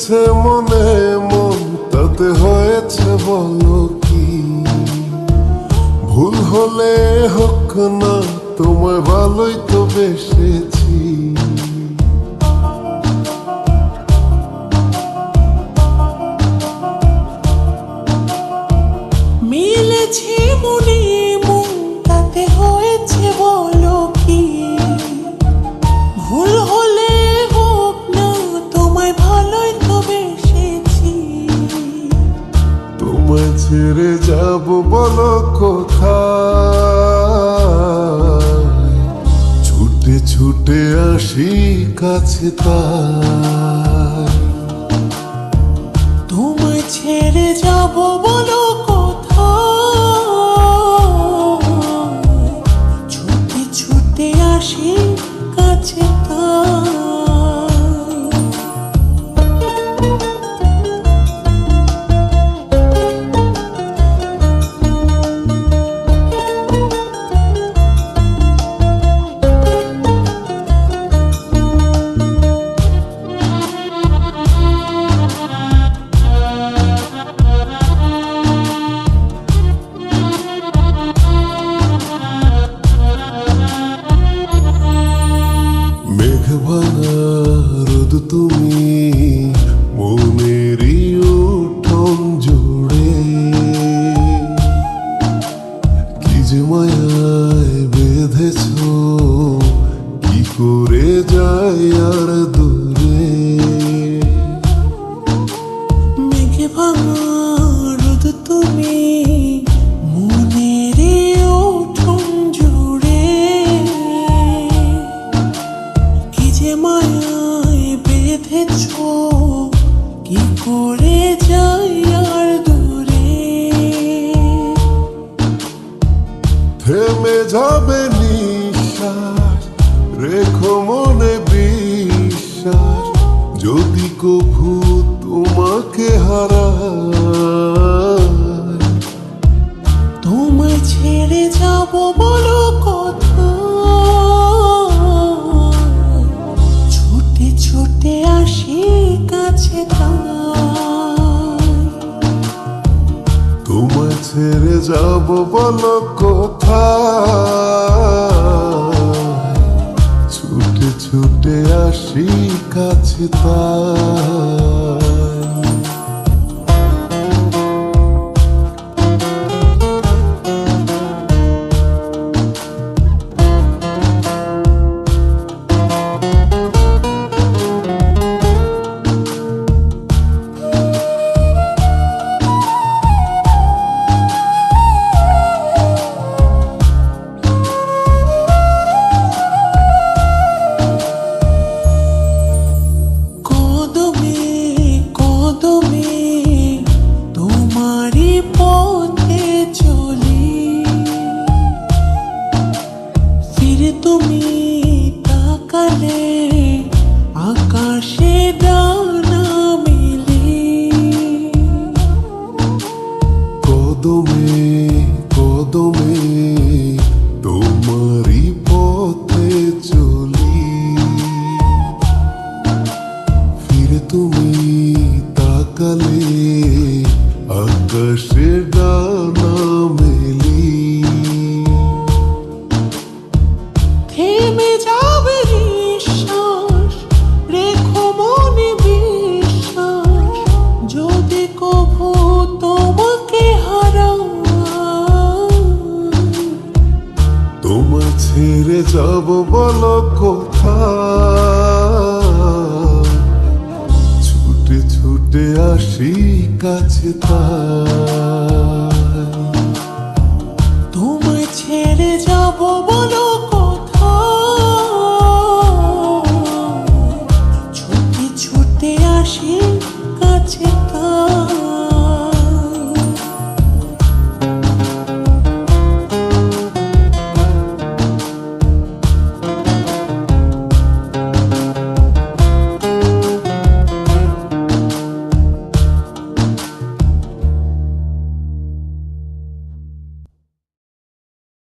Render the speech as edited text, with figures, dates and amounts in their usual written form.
লেগেছে মনে মন তাতে হয়েছে বলো কি? ভুল হলে হোক না, তোমায় ভালোই তো বেসেছি। মিলেছে মনে মন তাতে হয়েছে বলো কি? ভুল হলে হোক না, তোমায় ভালোই তো বেসেছি। তোমায় ছেড়ে যাব বলো কোথায়? ছুটে ছুটে আসি কাছে তাই। তোমায় ছেড়ে যাব বলো কোথায়? ছুটে ছুটে আসি কাছে তাই। মেঘভাঙা রোদ তুমি মনেরই উঠোন জুড়ে, কি যে মায়ায় বেঁধেছ, কি করে যাই আর দূরে। মেঘে ভাঙা রোদ তুমি মনের উঠোন জুড়ে, কি যে মায়ায় বেঁধেছ, কি করে যাই আর দূরে। থেমে যাবে নিঃশ্বাস, রেখো মনে বিশ্বাস, যদি কভু তোমাকে হারাই। তোমায় ছেড়ে যাব বলো কোথায়? ছুটে ছুটে আসি কাছে তাই। তোমায় ছেড়ে যাব বলো কোথায়? ছুটে ছুটে আসি কাছে তাই। তোমারি পথে চলি, ফিরে তুমি তাকালে আকাশে ডানা মেলি। কদমে কদমে তোমারি পথে চলি, ফিরে তুমি তাকালে আকাশে ডানা মেলি। থেমে যাবে নিঃশ্বাস, রেখো মনে বিশ্বাস, যদি কভু তোমাকে হারাই। তোমায় ছেড়ে যাব বলো কোথায়? ছুটে ছুটে আসি কাছে তাই।